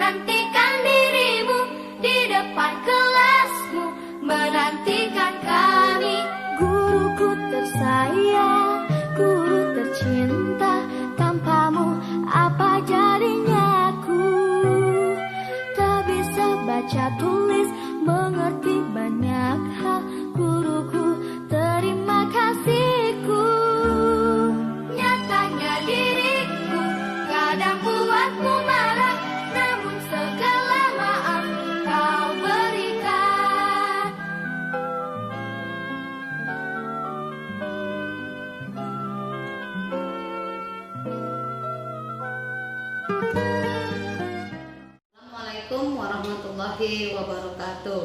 menantikan dirimu di depan kelasmu, menantikan kami. Guruku tersayang, guru tercinta, tanpamu apa jadinya aku? Tak bisa baca tulis, mengerti banyak hal. Guruku, terima kasihku. Nyatanya diriku kadang buatmu marah, namun segala maaf kau berikan. Assalamualaikum warahmatullahi wabarakatuh.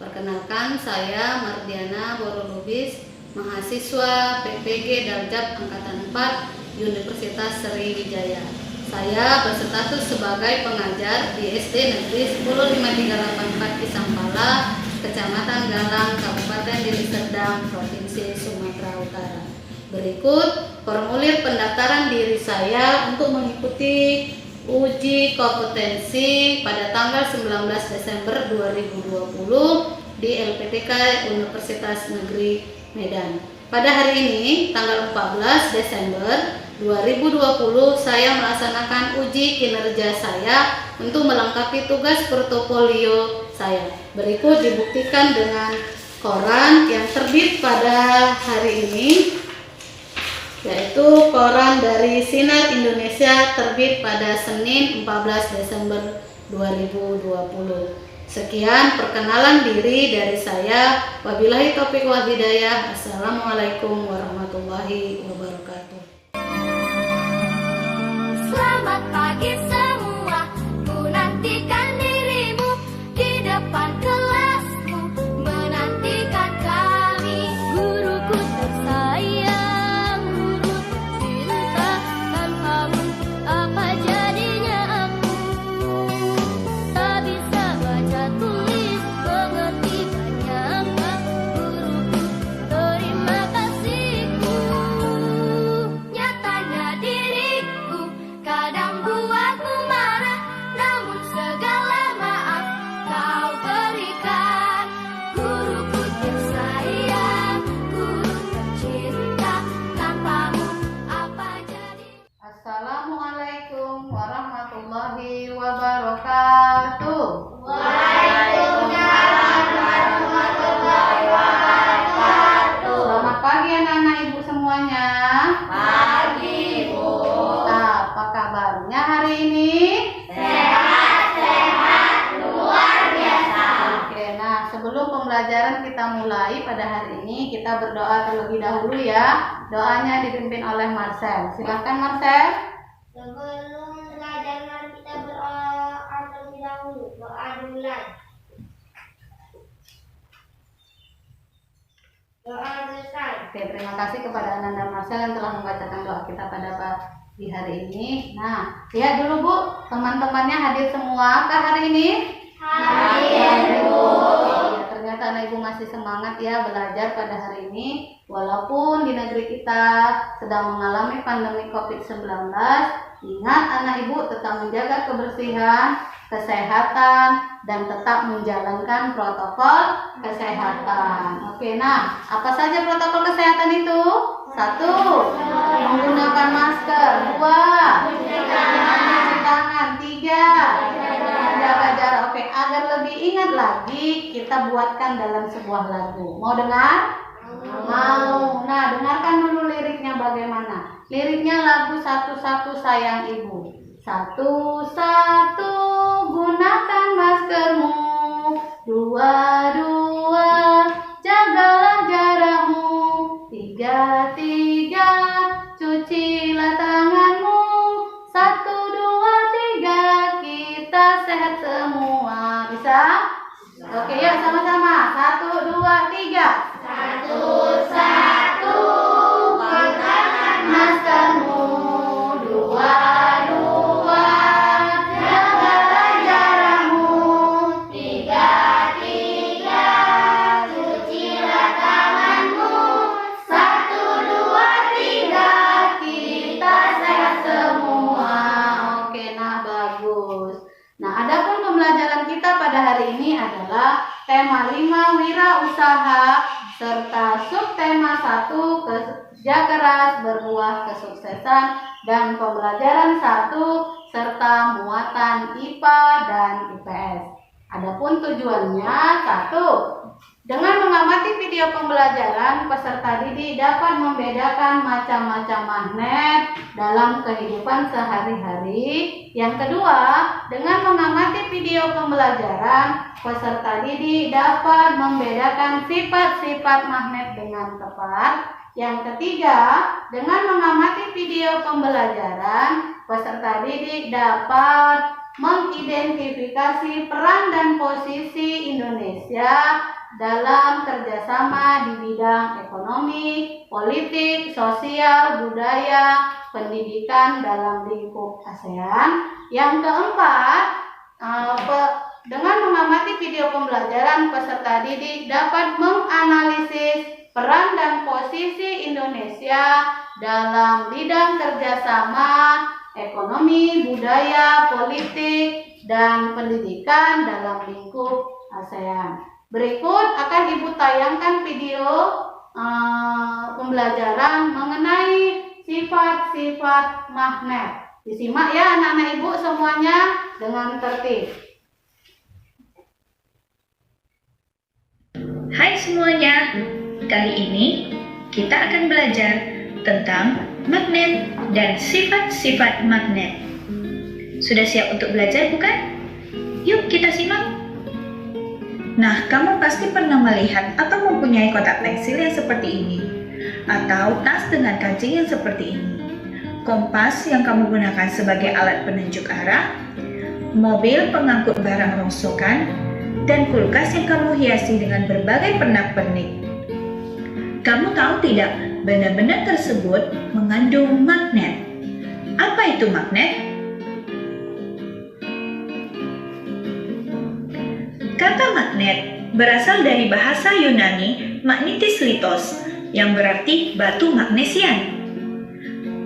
Perkenalkan, saya Mardiana Borolubis, mahasiswa PPG Daljab Angkatan 4 Universitas Sriwijaya. Saya berstatus sebagai pengajar di SD Negeri 10584 Kisampala, Kecamatan Galang, Kabupaten Deli Serdang, Provinsi Sumatera Utara. Berikut formulir pendaftaran diri saya untuk mengikuti uji kompetensi pada tanggal 19 Desember 2020 di LPTK Universitas Negeri Medan. Pada hari ini, tanggal 14 Desember 2020, saya melaksanakan uji kinerja saya untuk melengkapi tugas portofolio saya. Berikut dibuktikan dengan koran yang terbit pada hari ini, yaitu koran dari Sinar Indonesia terbit pada Senin 14 Desember 2020. Sekian perkenalan diri dari saya. Wabillahi taufiq wal hidayah. Assalamualaikum warahmatullahi wabarakatuh. Selamat pagi semua, ku nantikan dirimu di depan kelasmu, menantikan kami. Guruku tersayang, guru tercinta, tanpamu apa jadinya aku? Tak bisa baca tulis, mengerti banyak hal. Guruku, terima kasihku. Nyatanya diriku kadang buatmu marah, namun segala maaf kau berikan. Guruku tersayang, guru tercinta, tanpamu apa jadi? Assalamualaikum warahmatullahi wabarakatuh. Waalaikumsalam warahmatullahi wabarakatuh. Selamat pagi anak-anak ibu semuanya. Pagi, Bu. Apa kabarnya hari ini? Sehat, luar biasa. Oke, nah sebelum pembelajaran kita mulai pada hari ini, kita berdoa terlebih dahulu ya. Doanya dipimpin oleh Marcel. Silakan Marcel. Sebelum belajar, mari kita berdoa terlebih dahulu. Doa dimulai. Doa selesai. Oke, terima kasih kepada Ananda Marcel yang telah membacakan doa kita pada pagi hari ini. Nah, lihat dulu Bu, teman-temannya hadir semua kah hari ini? Hadir, Bu. Ya, ternyata anak ibu masih semangat ya belajar pada hari ini. Walaupun di negeri kita sedang mengalami pandemi COVID-19, ingat anak ibu tetap menjaga kebersihan, kesehatan, dan tetap menjalankan protokol kesehatan. Oke, nah apa saja protokol kesehatan itu? 1. Menggunakan masker. 2. Mencuci tangan. 3. Menjaga jarak. Oke, agar lebih ingat lagi, kita buatkan dalam sebuah lagu. Mau dengar? Mau. Nah, dengarkan dulu liriknya bagaimana. Liriknya lagu Satu-Satu Sayang Ibu. 1. Gunakan maskermu. 2. Jagalah jarakmu. 3. Cucilah tanganmu. 1, 2, 3, kita sehat semua. Bisa? Oke, yuk sama-sama. 1, 2, 3. 1. Gunakan maskermu. 2. Jagalah jarakmu. 3. Cucilah tanganmu. 1, 2, 3, kita sehat semua. Oke, nah bagus. Nah, adapun pembelajaran kita pada hari ini adalah tema 5 wirausaha serta subtema 1 kerja keras berbuah kesuksesan dan pembelajaran 1 serta muatan IPA dan IPS. Adapun tujuannya 1. Dengan mengamati video pembelajaran, peserta didik dapat membedakan macam-macam magnet dalam kehidupan sehari-hari. Yang kedua, dengan mengamati video pembelajaran, peserta didik dapat membedakan sifat-sifat magnet dengan tepat. Yang ketiga, dengan mengamati video pembelajaran, peserta didik dapat mengidentifikasi peran dan posisi Indonesia dalam kerjasama di bidang ekonomi, politik, sosial, budaya, pendidikan dalam lingkup ASEAN. Yang keempat, dengan mengamati video pembelajaran, peserta didik dapat menganalisis peran dan posisi Indonesia dalam bidang kerjasama ekonomi, budaya, politik, dan pendidikan dalam lingkup ASEAN. Berikut akan Ibu tayangkan video pembelajaran mengenai sifat-sifat magnet. Disimak ya anak-anak Ibu semuanya dengan tertib. Hai semuanya, kali ini kita akan belajar tentang magnet dan sifat-sifat magnet. Sudah siap untuk belajar bukan? Yuk kita simak. Nah, kamu pasti pernah melihat atau mempunyai kotak pensil yang seperti ini, atau tas dengan kancing yang seperti ini, kompas yang kamu gunakan sebagai alat penunjuk arah, mobil pengangkut barang rongsokan, dan kulkas yang kamu hiasi dengan berbagai pernak-pernik. Kamu tahu tidak, benda-benda tersebut mengandung magnet. Apa itu magnet? Kata magnet berasal dari bahasa Yunani magnetis litos, yang berarti batu magnesian.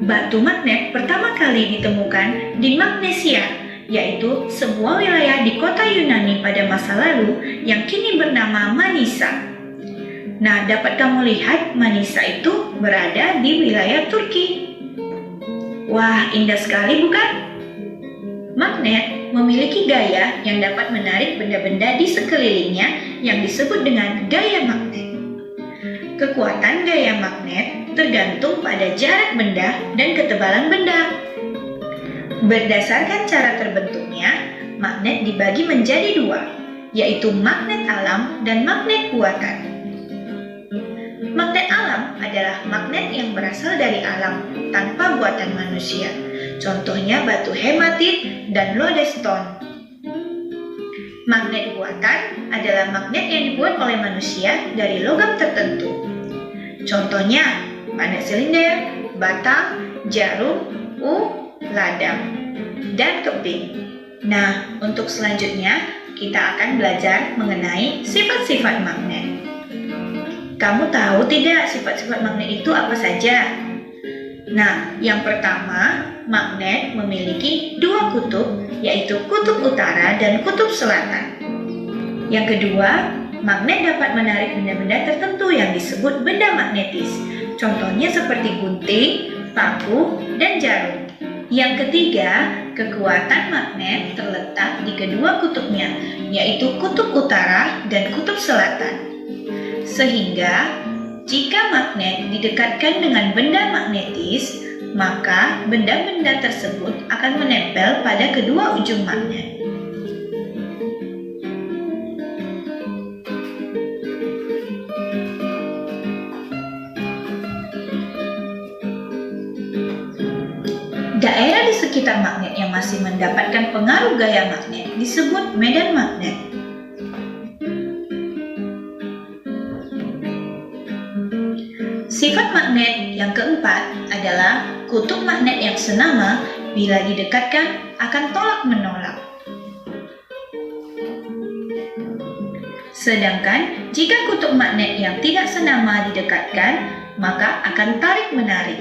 Batu magnet pertama kali ditemukan di Magnesia, yaitu sebuah wilayah di kota Yunani pada masa lalu yang kini bernama Manisa. Nah, dapat kamu lihat Manisa itu berada di wilayah Turki. Wah, indah sekali bukan? Magnet memiliki gaya yang dapat menarik benda-benda di sekelilingnya yang disebut dengan gaya magnet. Kekuatan gaya magnet tergantung pada jarak benda dan ketebalan benda. Berdasarkan cara terbentuknya, magnet dibagi menjadi dua, yaitu magnet alam dan magnet buatan. Magnet alam adalah magnet yang berasal dari alam tanpa buatan manusia. Contohnya batu hematit dan lodestone. Magnet buatan adalah magnet yang dibuat oleh manusia dari logam tertentu. Contohnya magnet silinder, bata, jarum, ladang, dan keping. Nah, untuk selanjutnya kita akan belajar mengenai sifat-sifat magnet. Kamu tahu tidak sifat-sifat magnet itu apa saja? Nah, yang pertama, magnet memiliki dua kutub, yaitu kutub utara dan kutub selatan. Yang kedua, magnet dapat menarik benda-benda tertentu yang disebut benda magnetis. Contohnya seperti gunting, paku, dan jarum. Yang ketiga, kekuatan magnet terletak di kedua kutubnya, yaitu kutub utara dan kutub selatan. Sehingga, jika magnet didekatkan dengan benda magnetis, maka benda-benda tersebut akan menempel pada kedua ujung magnet. Daerah di sekitar magnet yang masih mendapatkan pengaruh gaya magnet disebut medan magnet. Sifat magnet yang keempat adalah kutub magnet yang senama bila didekatkan akan tolak-menolak. Sedangkan jika kutub magnet yang tidak senama didekatkan, maka akan tarik-menarik.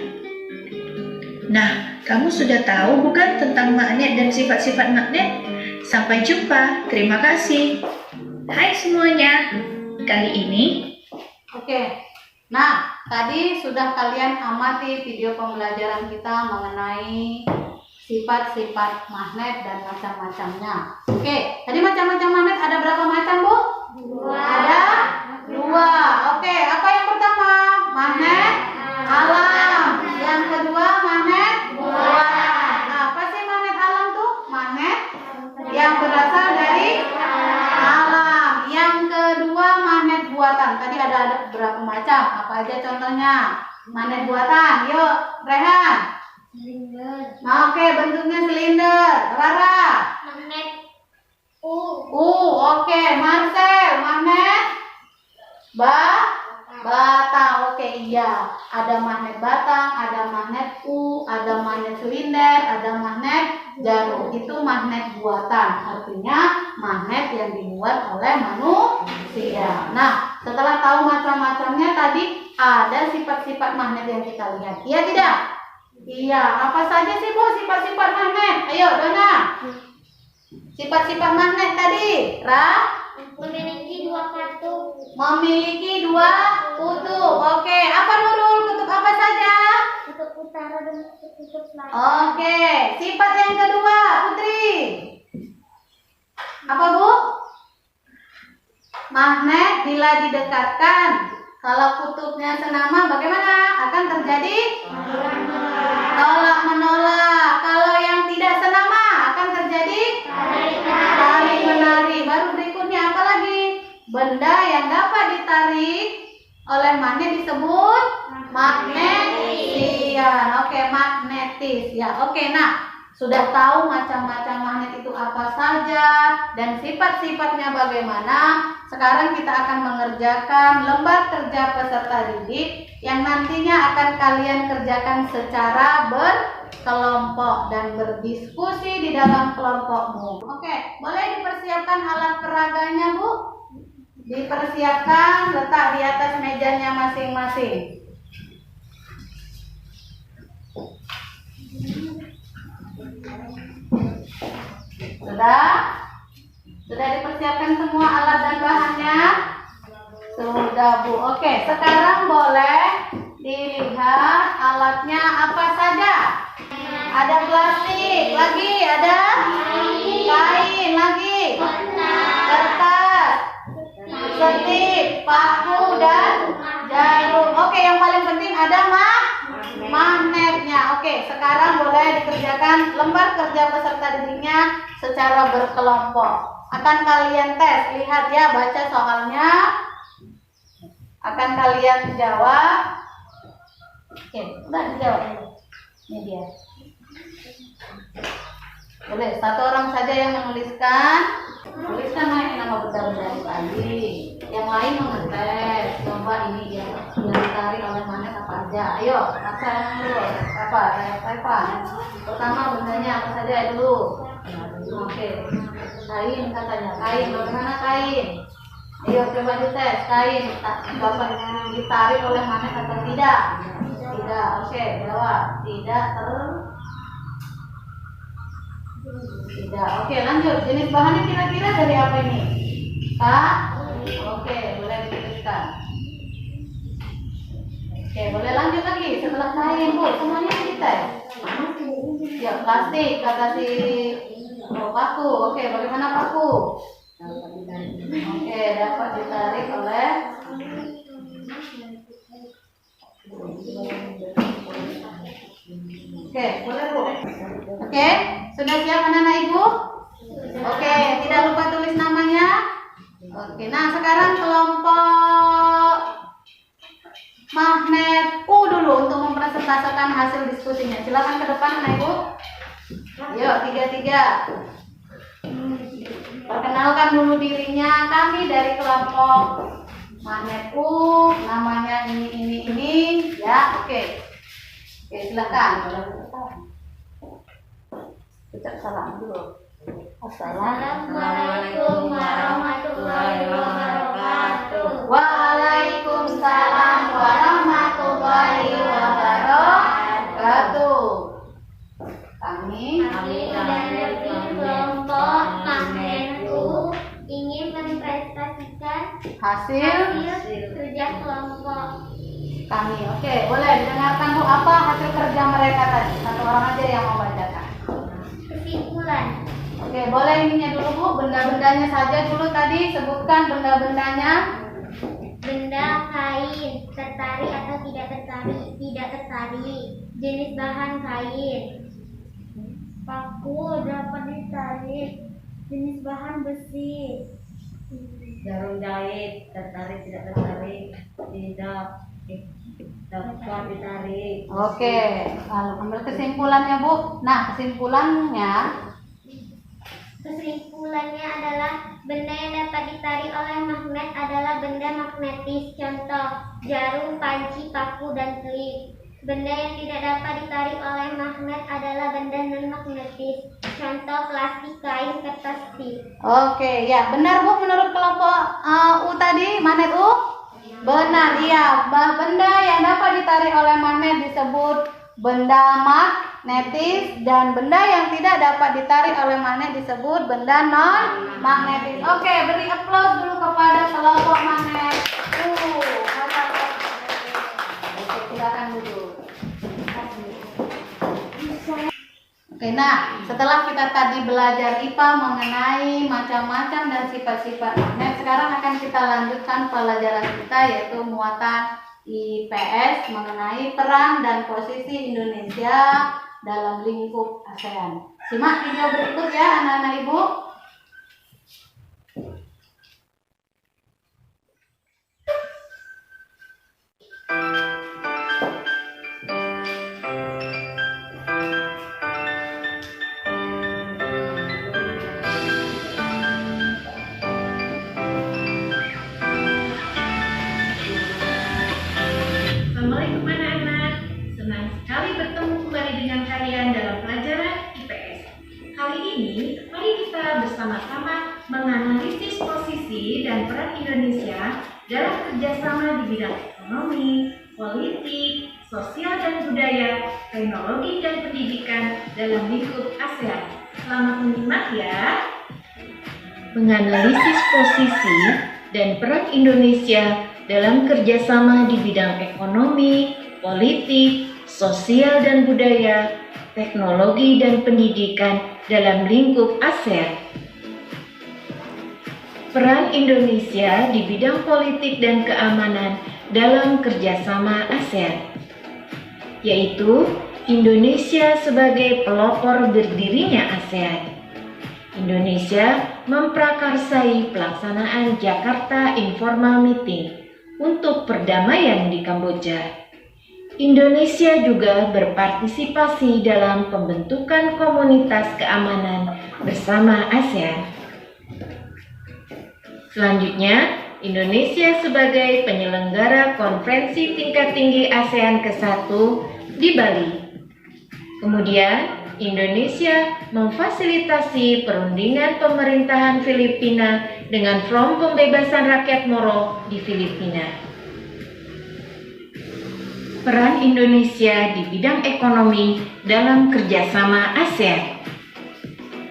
Nah, kamu sudah tahu bukan tentang magnet dan sifat-sifat magnet? Sampai jumpa. Terima kasih. Hai semuanya. Kali ini Oke. Nah, tadi sudah kalian amati video pembelajaran kita mengenai sifat-sifat magnet dan macam-macamnya. Oke, tadi macam-macam magnet ada berapa macam, Bu? 2. Ada 2. Oke, apa yang pertama? Magnet alam. Yang kedua magnet buatan. Nah, apa sih magnet alam tuh? Magnet yang berasal dari alam. Yang kedua magnet buatan. Tadi ada berapa macam? Apa aja contohnya? Magnet buatan. Yuk, Rehan. Silinder. Oke, bentuknya silinder. Rara. Magnet U. Oke, Marcel. Magnet batang. Oke, iya. Ada magnet batang, ada magnet U, ada magnet silinder, ada magnet jarum. Itu magnet buatan. Artinya magnet yang dibuat oleh manusia. Nah, setelah tahu macam-macamnya tadi ada sifat-sifat magnet yang kita lihat. Iya tidak? Iya. Apa saja sih, Bu, sifat-sifat magnet? Ayo, Dona. Sifat-sifat magnet tadi. Memiliki 2 kutub. Memiliki 2 kutub. Oke, apa Nurul? Kutub apa saja? Kutub utara dan kutub selatan. Oke, sifat yang kedua, Putri. Apa, Bu? Magnet bila didekatkan, kalau kutubnya senama bagaimana? Akan terjadi tolak menolak. Kalau yang tidak senama akan terjadi tarik menarik. Baru berikutnya apa lagi? Benda yang dapat ditarik oleh magnet disebut magnesian. Oke, magnetis ya. Oke, nah, sudah tahu macam-macam magnet itu apa saja dan sifat-sifatnya bagaimana. Sekarang kita akan mengerjakan lembar kerja peserta didik yang nantinya akan kalian kerjakan secara berkelompok dan berdiskusi di dalam kelompokmu. Oke, boleh dipersiapkan alat peraganya, Bu? Dipersiapkan, letak di atas mejanya masing-masing. Sudah dipersiapkan semua alat dan bahannya? Sudah, Bu. Oke, sekarang boleh dilihat alatnya apa saja. Ada plastik, lagi ada kain, lagi kertas, setip, paku, dan jarum. Oke, yang paling penting ada magnetnya. Oke, sekarang boleh dikerjakan lembar kerja peserta didiknya secara berkelompok. Akan kalian tes, lihat ya, baca soalnya. Akan kalian jawab. Oke, udah dijawab. Ini dia. Boleh, satu orang saja yang menuliskan. Tuliskan nama benda-benda tadi. Yang lain mengetes. Coba ini dia yang ditarik oleh magnet apa aja. Ayo, Marcel dulu. Apa? Pertama bendanya apa saja dulu. Oke. Kain katanya. Kain, bagaimana kain? Ayo coba dites. Kain dapat ditarik oleh magnet atau tidak? Tidak. Oke, jawab. Tidak. Oke, lanjut. Jenis bahannya kira-kira dari apa ini? Oke, boleh dituliskan. Oke, boleh lanjut lagi. Setelah kain, Bu, semuanya dites. Ya, plastik kata si paku. Oke, bagaimana paku? Oke, dapat ditarik oleh. Oke, boleh, Bu. Oke, sudah siap anak-anak Ibu? Oke, tidak lupa tulis namanya. Oke, nah sekarang kelompok magnet U dulu untuk mempresentasikan hasil diskusinya. Silakan ke depan anak Ibu. Yuk, 3-3. Perkenalkan dulu dirinya. Kami dari kelompok magnet U, namanya ini. Ya, oke. Oke, silakan. Ucap salam dulu. Assalamualaikum warahmatullahi wabarakatuh. Waalaikumsalam warahmatullahi wabarakatuh. Kami dari kelompok Hasil kerja kelompok. kami. Oke, boleh didengarkan Bu, apa hasil kerja mereka tadi? Satu orang aja yang mau bacakan. Kesimpulan. Oke, boleh ininya dulu Bu, benda-bendanya saja dulu tadi, sebutkan benda-bendanya. Benda kain, tertarik atau tidak tertarik? Tidak tertarik. Jenis bahan kain. Paku dapat ditarik. Jenis bahan besi. Jarum jahit, tertarik tidak tertarik, tidak dapat ditarik. Oke, lalu ambil kesimpulannya Bu. Nah, Kesimpulannya adalah benda yang dapat ditarik oleh magnet adalah benda magnetis. Contoh, jarum, panci, paku, dan klip. Benda yang tidak dapat ditarik oleh magnet adalah benda non-magnetis. Contoh, plastik, kain, kertas, tip. Oke, ya benar Bu, menurut kelompok U tadi, magnet U? Benar, iya. Benda yang dapat ditarik oleh magnet disebut benda magnetis, dan benda yang tidak dapat ditarik oleh magnet disebut benda non magnetis. Oke, beri aplaus dulu kepada kelompok magnet U. Oke, silakan duduk. Oke, nah setelah kita tadi belajar IPA mengenai macam-macam dan sifat-sifat magnet, sekarang akan kita lanjutkan pelajaran kita, yaitu muatan IPS mengenai peran dan posisi Indonesia dalam lingkup ASEAN. Simak video berikut ya anak-anak Ibu. Assalamualaikum anak-anak, senang sekali bertemu kembali dengan kalian dalam pelajaran IPS. Kali ini, mari kita bersama-sama menganalisis posisi dan peran Indonesia dalam kerjasama di bidang ekonomi, politik, sosial dan budaya, teknologi dan pendidikan dalam lingkup ASEAN. Selamat menyimak ya. Menganalisis posisi dan peran Indonesia dalam kerjasama di bidang ekonomi, politik, sosial dan budaya, teknologi dan pendidikan dalam lingkup ASEAN. Peran Indonesia di bidang politik dan keamanan dalam kerjasama ASEAN, yaitu Indonesia sebagai pelopor berdirinya ASEAN. Indonesia memprakarsai pelaksanaan Jakarta Informal Meeting untuk perdamaian di Kamboja. Indonesia juga berpartisipasi dalam pembentukan komunitas keamanan bersama ASEAN. Selanjutnya, Indonesia sebagai penyelenggara konferensi tingkat tinggi ASEAN ke-1 di Bali. Kemudian, Indonesia memfasilitasi perundingan pemerintahan Filipina dengan Front Pembebasan Rakyat Moro di Filipina. Peran Indonesia di bidang ekonomi dalam kerjasama ASEAN.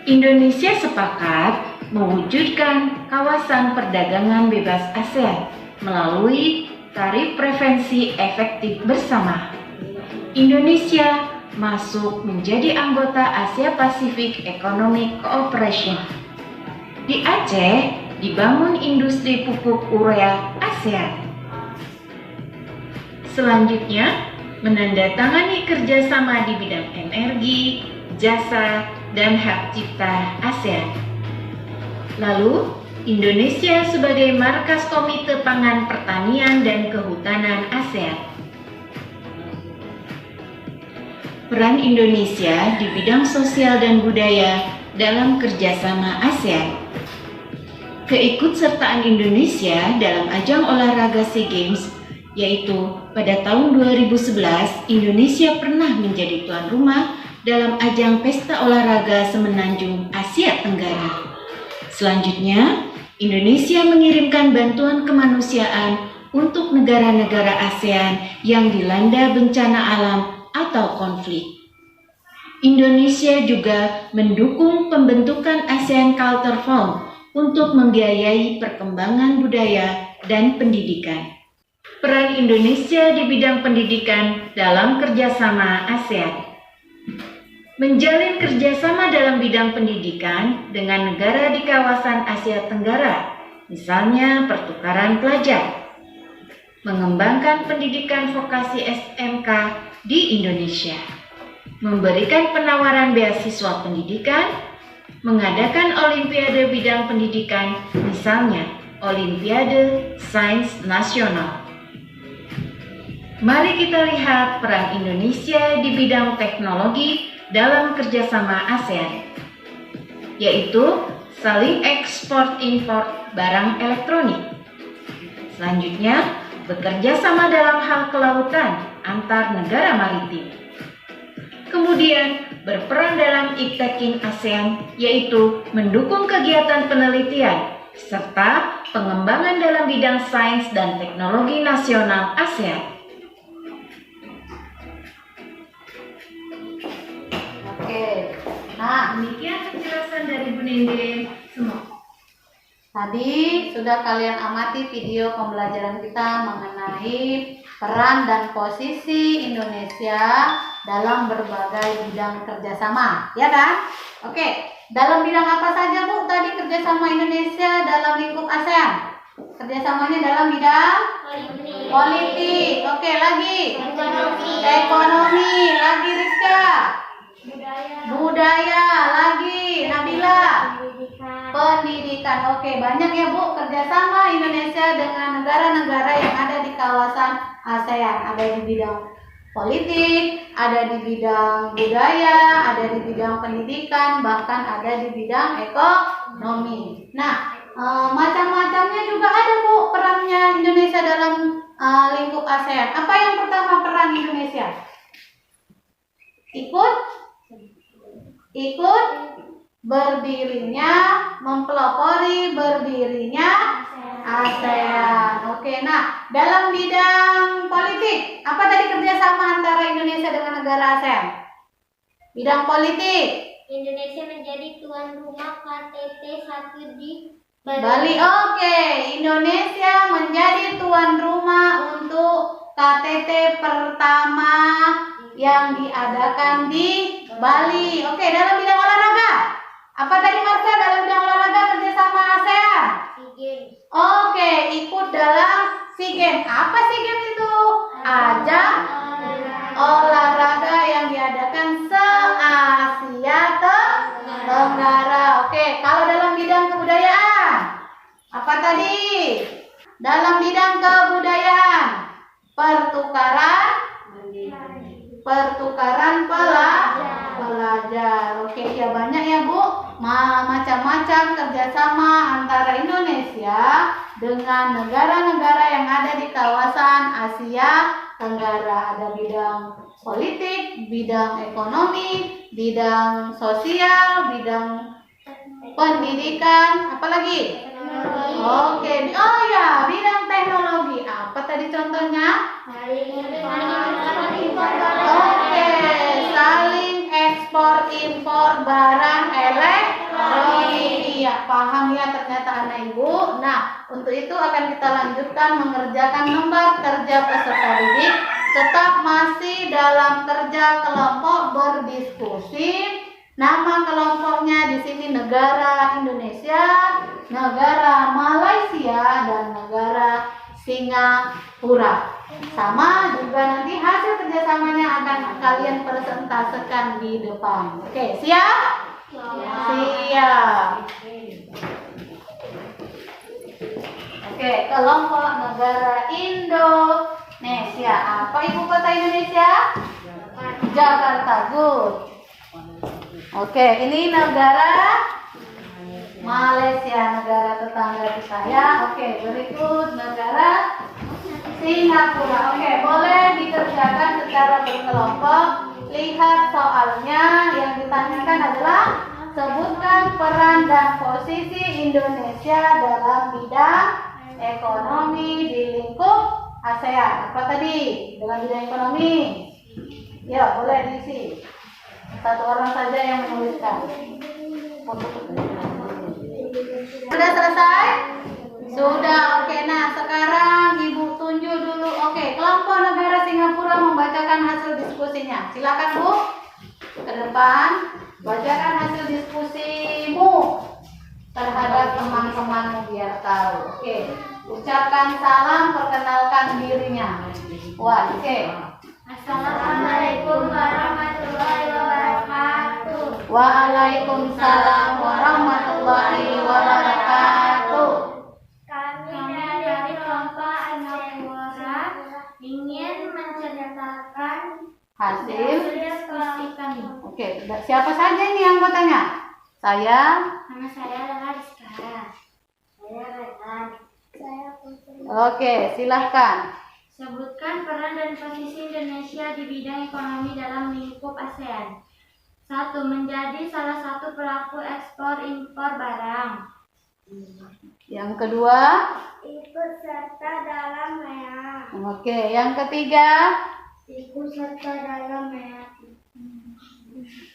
Indonesia sepakat mewujudkan kawasan perdagangan bebas ASEAN melalui tarif preferensi efektif bersama. Indonesia masuk menjadi anggota Asia Pacific Economic Cooperation. Di Aceh dibangun industri pupuk urea ASEAN. Selanjutnya, menandatangani kerjasama di bidang energi, jasa, dan hak cipta ASEAN. Lalu, Indonesia sebagai markas Komite Pangan Pertanian dan Kehutanan ASEAN. Peran Indonesia di bidang sosial dan budaya dalam kerjasama ASEAN. Keikutsertaan Indonesia dalam ajang olahraga SEA Games, yaitu pada tahun 2011 Indonesia pernah menjadi tuan rumah dalam ajang pesta olahraga semenanjung Asia Tenggara. Selanjutnya, Indonesia mengirimkan bantuan kemanusiaan untuk negara-negara ASEAN yang dilanda bencana alam atau konflik. Indonesia juga mendukung pembentukan ASEAN Culture Fund untuk membiayai perkembangan budaya dan pendidikan. Peran Indonesia di bidang pendidikan dalam kerjasama ASEAN. Menjalin kerjasama dalam bidang pendidikan dengan negara di kawasan Asia Tenggara, misalnya pertukaran pelajar. Mengembangkan pendidikan vokasi SMK di Indonesia. Memberikan penawaran beasiswa pendidikan, mengadakan olimpiade bidang pendidikan, misalnya Olimpiade Sains Nasional. Mari kita lihat peran Indonesia di bidang teknologi dalam kerjasama ASEAN, yaitu saling ekspor-impor barang elektronik. Selanjutnya, bekerja sama dalam hal kelautan antar negara maritim. Kemudian, berperan dalam IPTEKIN ASEAN, yaitu mendukung kegiatan penelitian serta pengembangan dalam bidang sains dan teknologi nasional ASEAN. Oke, nah Demikian penjelasan dari Bu Nende semua. tadi sudah kalian amati video pembelajaran kita mengenai peran dan posisi Indonesia dalam berbagai bidang kerjasama, ya kan? Oke, dalam bidang apa saja Bu tadi kerjasama Indonesia dalam lingkup ASEAN? Kerjasamanya dalam bidang politik. Oke, lagi ekonomi, lagi Rizka. Budaya, lagi Nabila. Pendidikan. Oke, banyak ya Bu kerjasama Indonesia dengan negara-negara yang ada di kawasan ASEAN. Ada di bidang politik, ada di bidang budaya, ada di bidang pendidikan, bahkan ada di bidang ekonomi. Nah, macam-macamnya juga ada Bu perannya Indonesia dalam lingkup ASEAN. Apa yang pertama peran Indonesia? Ikut berdirinya, mempelopori berdirinya ASEAN. Oke, nah dalam bidang politik, apa tadi kerjasama antara Indonesia dengan negara ASEAN? Bidang politik. Indonesia menjadi tuan rumah KTT 1 di Bali. Oke, Indonesia menjadi tuan rumah untuk KTT pertama yang diadakan di Bali. Oke, dalam bidang olahraga. Apa tadi Marta dalam bidang olahraga kerjasama ASEAN? Oke, ikut dalam SEA Games. Apa SEA Games itu? Ajang olahraga yang diadakan se-Asia Tenggara. Oke, kalau dalam bidang kebudayaan, apa tadi? Dalam bidang kebudayaan, pertukaran pelajar. Oke, ya banyak ya Bu, macam-macam kerjasama antara Indonesia dengan negara-negara yang ada di kawasan Asia Tenggara. Ada bidang politik, bidang ekonomi, bidang sosial, bidang pendidikan, apa lagi? Oke, oh ya, bidang teknologi. Apa tadi contohnya? Oke, saling ekspor impor barang elektronik. Iya, paham ya ternyata anak ibu. Nah, untuk itu akan kita lanjutkan mengerjakan lembar kerja peserta didik. Tetap masih dalam kerja kelompok berdiskusi. Nama kelompoknya di sini negara Indonesia, negara Malaysia, dan negara Singapura. Sama juga nanti hasil kerjasamanya akan kalian presentasekan di depan. Oke, siap? Siap. Oke, kelompok negara Indonesia. Apa ibu kota Indonesia? Jakarta. Good. Oke, ini negara Malaysia, negara tetangga kita ya. Oke, berikut negara Singapura. Oke, boleh dikerjakan secara berkelompok. Lihat soalnya, yang ditanyakan adalah sebutkan peran dan posisi Indonesia dalam bidang ekonomi di lingkup ASEAN. Apa tadi? Dalam bidang ekonomi. Ya, boleh diisi. Satu orang saja yang menuliskan. Sudah bacakan hasil diskusinya. Silakan Bu, ke depan. Bacakan hasil diskusimu terhadap teman-temanmu biar tahu. Oke, ucapkan salam, perkenalkan dirinya. Wah, oke. Assalamualaikum warahmatullahi wabarakatuh. Waalaikumsalam warahmatullahi wabarakatuh. Kami dari kelompok Anapura ingin menceritakan Hasil. diskusi kami. Oke, siapa saja ini anggotanya? Saya. Nama saya adalah Rizka. Saya Rehan. Saya Putri. Oke, silahkan. Sebutkan peran dan posisi Indonesia di bidang ekonomi dalam lingkup ASEAN. 1. Menjadi salah satu pelaku ekspor impor barang. Yang kedua. Ikut serta dalam MEA. Oke, yang ketiga. Ikut serta dalam MEA.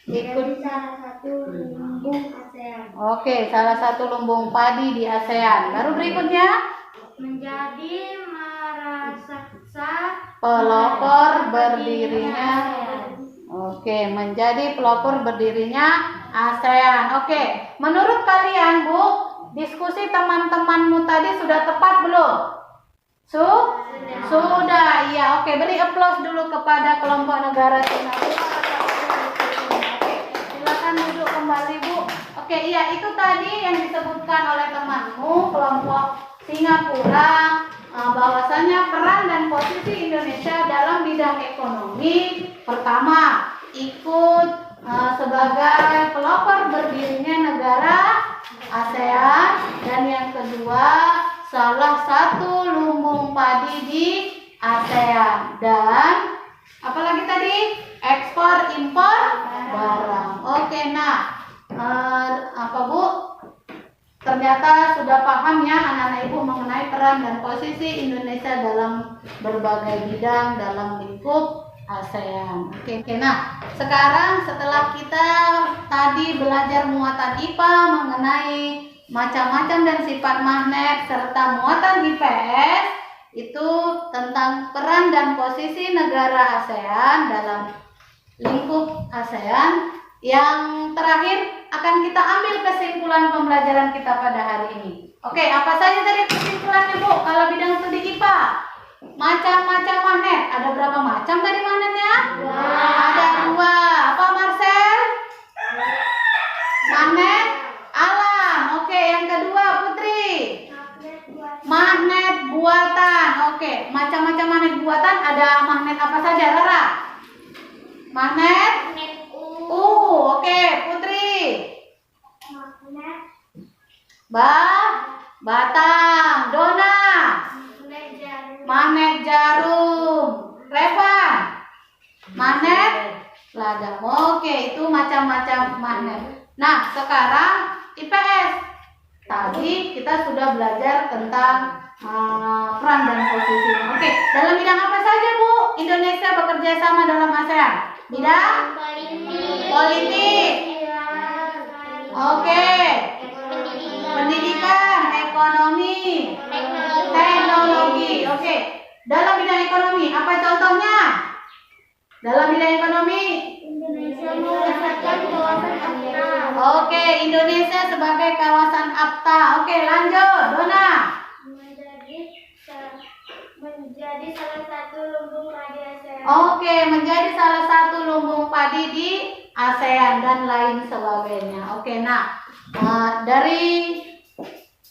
Ikut. Menjadi salah satu lumbung ASEAN. Oke, salah satu lumbung padi di ASEAN. Baru berikutnya. Menjadi meraksasa Pelopor berdirinya. Oke, menjadi pelopor berdirinya ASEAN. Oke, menurut kalian Bu, diskusi teman-temanmu tadi sudah tepat belum? Sudah. Iya, oke. Beri aplaus dulu kepada kelompok negara Singapura. Oke, silakan duduk kembali Bu. Oke, iya itu tadi yang disebutkan oleh temanmu kelompok Singapura, bahwasanya peran dan posisi Indonesia dalam bidang ekonomi. Pertama, ikut sebagai pelopor berdirinya negara ASEAN, dan yang kedua, salah satu lumbung padi di ASEAN, dan apalagi tadi, ekspor impor barang. Oke, nah apa Bu? Ternyata sudah paham ya anak-anak Ibu mengenai peran dan posisi Indonesia dalam berbagai bidang dalam lingkup ASEAN. Oke, nah sekarang setelah kita tadi belajar muatan IPA mengenai macam-macam dan sifat magnet serta muatan IPS, itu tentang peran dan posisi negara ASEAN dalam lingkup ASEAN. Yang terakhir akan kita ambil kesimpulan pembelajaran kita pada hari ini. Oke, apa saja tadi kesimpulannya Bu? Kalau bidang studi IPA, macam-macam magnet. Ada berapa macam tadi magnetnya? Ada 2. Apa Marcel? Magnet alam. Oke, yang kedua Putri. Magnet buatan. Oke, macam-macam magnet buatan. Ada magnet apa saja, Rara? Magnet oke, Putri. Batang. Dona. Magnet jarum. Reva. Magnet lada. Oke, itu macam-macam magnet. Nah, sekarang IPS. Tadi kita sudah belajar tentang peran dan posisinya. Oke, dalam bidang apa saja Bu Indonesia bekerja sama dalam ASEAN? Bidang politik. Oke. Pendidikan, ekonomi, teknologi. Oke. Dalam bidang ekonomi, apa contohnya? Dalam bidang ekonomi, Indonesia menggunakan kawasan AFTA. oke, Indonesia sebagai kawasan AFTA. Oke, lanjut, Dona. Menjadi salah satu lumbung padi ASEAN. Oke, menjadi salah satu lumbung padi di ASEAN dan lain sebagainya. Oke, nah dari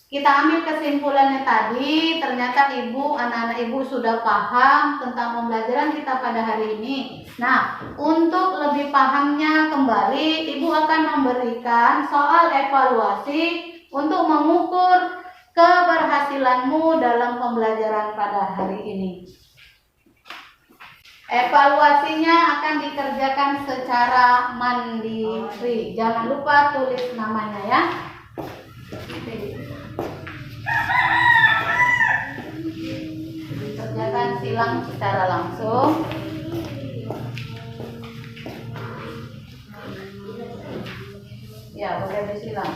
kita ambil kesimpulannya tadi, ternyata anak-anak Ibu sudah paham tentang pembelajaran kita pada hari ini. Nah, untuk lebih pahamnya kembali, Ibu akan memberikan soal evaluasi untuk mengukur keberhasilanmu dalam pembelajaran pada hari ini. Evaluasinya akan dikerjakan secara mandiri. Jangan lupa tulis namanya ya. Dikerjakan silang secara langsung. Ya, boleh disilang.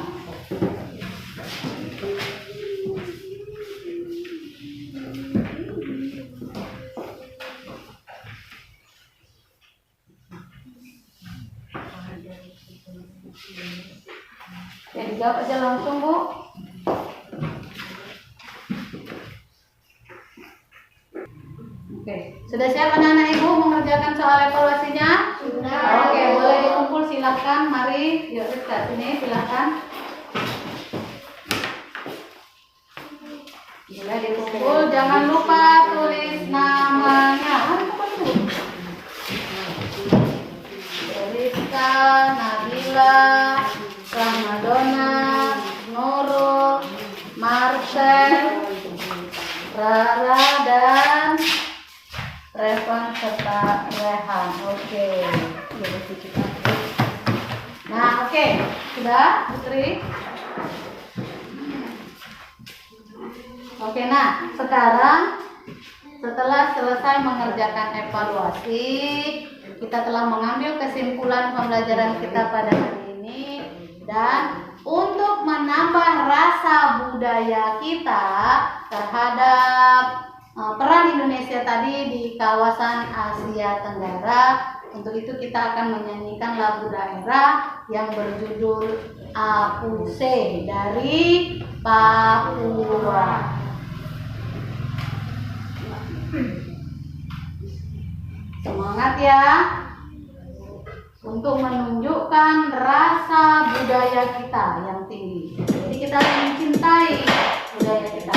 Dijawab aja langsung, Bu. Oke, sudah siap anak-anak Ibu mengerjakan soal evaluasinya? Sudah. Oke, boleh dikumpul silahkan. Mari, yuk Rizka sini silahkan. Boleh dikumpul, jangan lupa tulis namanya. Rizka, Nabila, Ramadona, Nurul, Marcel, Rara, dan Revan serta Rehan. Oke. Nah, oke. Sudah, Putri? Oke, nah, sekarang setelah selesai mengerjakan evaluasi, kita telah mengambil kesimpulan pembelajaran kita pada hari ini, dan untuk menambah rasa budaya kita terhadap peran Indonesia tadi di kawasan Asia Tenggara, untuk itu kita akan menyanyikan lagu daerah yang berjudul Apuse dari Papua. Semangat ya, untuk menunjukkan rasa budaya kita yang tinggi. Jadi kita harus mencintai budaya kita.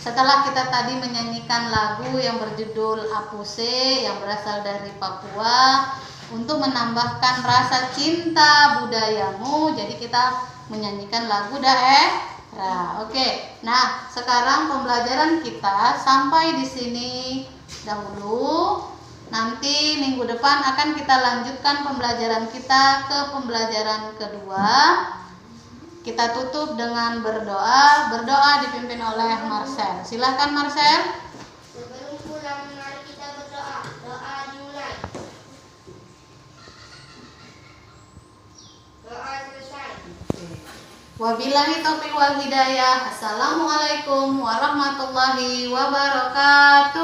Setelah kita tadi menyanyikan lagu yang berjudul Apuse yang berasal dari Papua, untuk menambahkan rasa cinta budayamu, jadi kita menyanyikan lagu daerah. Oke, nah sekarang pembelajaran kita sampai di sini dahulu. Nanti minggu depan akan kita lanjutkan pembelajaran kita ke pembelajaran kedua. Kita tutup dengan berdoa. Berdoa dipimpin oleh Marcel. Silakan Marcel. Sebelum pulang, mari kita berdoa. Doa dimulai. Doa selesai. Wabillahi taufiq wal hidayah. Assalamualaikum warahmatullahi wabarakatuh.